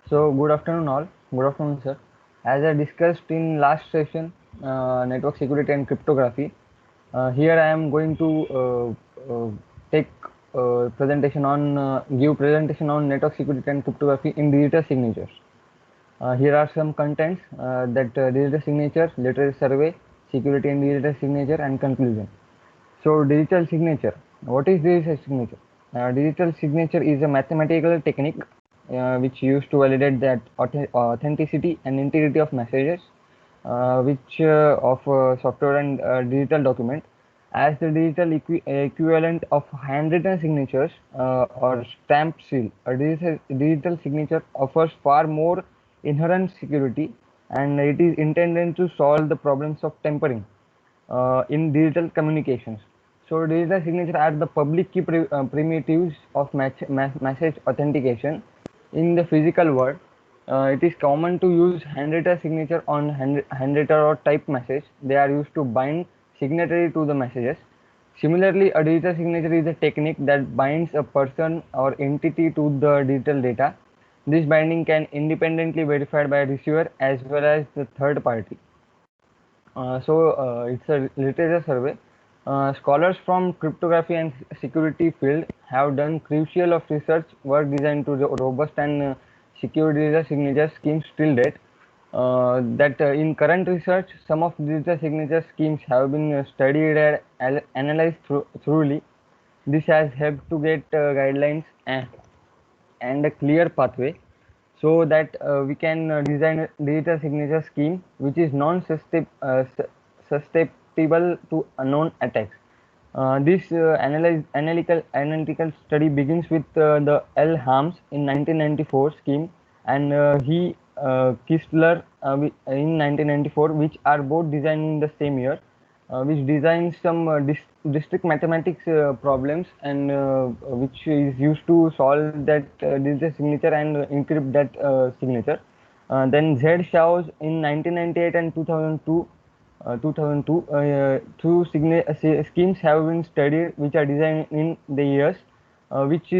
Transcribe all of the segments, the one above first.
So good afternoon all. Good afternoon, sir. As I discussed in last session, network security and cryptography. Here I am going to take presentation on give presentation on network security and cryptography in digital signatures. Here are some contents that digital signature, literature survey, security in digital signature, and conclusion. So digital signature. What is digital signature? Digital signature is a mathematical technique which used to validate that authenticity and integrity of messages, which of software and digital document, as the digital equivalent of handwritten signatures or stamp seal. A digital signature offers far more inherent security, and it is intended to solve the problems of tampering in digital communications. So digital signature are the public key primitives of message authentication in the physical world. It is common to use handwritten signature on handwritten or typed message. They are used to bind signatory to the messages. Similarly, a digital signature is a technique that binds a person or entity to the digital data. This binding can independently verified by a receiver as well as the third party. It's a literature survey. Scholars from cryptography and security field have done crucial of research work designed to robust and secure digital signature schemes till date. That in current research, some of digital signature schemes have been studied and analyzed thoroughly. This has helped to get guidelines and a clear pathway so that we can design a digital signature scheme which is susceptible to unknown attacks. This analytical study begins with the L. Harms in 1994 scheme and he Kistler in 1994, which are both designed in the same year, which designs some district mathematics problems and which is used to solve that digital signature and encrypt that signature. Then Z. Shaw's in 1998 and 2002, two schemes have been studied which are designed in the years, which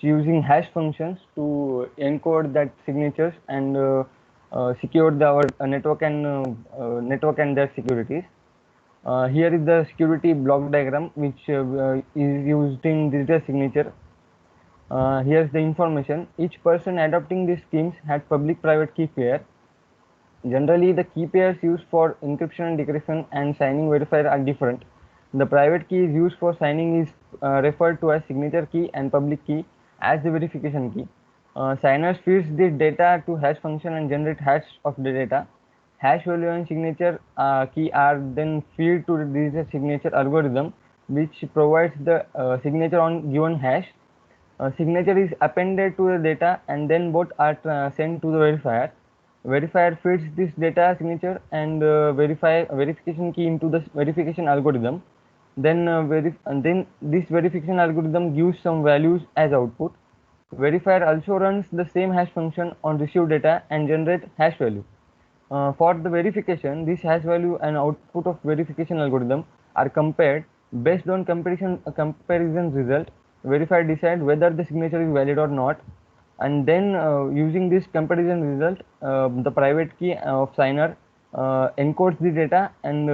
using hash functions to encode that signatures and secure our network and their securities. Here is the security block diagram which is used in digital signature. Here's the information. Each person adopting these schemes had public-private key pair. Generally, the key pairs used for encryption and decryption and signing verifier are different. The private key is used for signing is referred to as signature key and public key as the verification key. Signers feeds this data to hash function and generate hash of the data. Hash value and signature key are then fed to the digital signature algorithm, which provides the signature on given hash. Signature is appended to the data and then both are sent to the verifier. Verifier feeds this data signature and verification key into the verification algorithm. Then this verification algorithm gives some values as output. Verifier also runs the same hash function on received data and generate hash value. For the verification, this hash value and output of verification algorithm are compared. Based on comparison result, verifier decides whether the signature is valid or not, and then using this comparison result, the private key of signer encodes the data and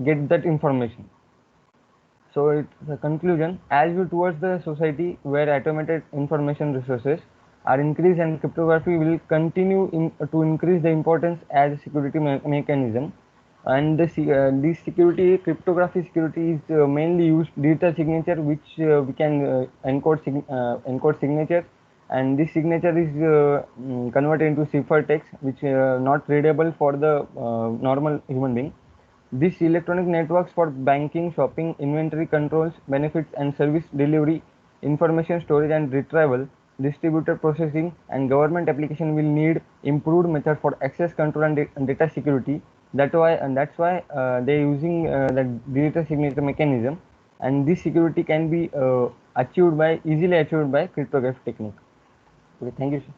get that information. So it's the conclusion. As we towards the society where automated information resources are increased and cryptography will continue to increase the importance as a security mechanism. And this security, cryptography security is mainly used digital signature, which we can encode signature, and this signature is converted into ciphertext, which not readable for the normal human being. These electronic networks for banking, shopping, inventory controls, benefits and service delivery, information storage and retrieval, distributed processing and government application will need improved method for access control and data security. That's why they're using the digital signature mechanism, and this security can be easily achieved by cryptography technique. Okay, thank you, sir.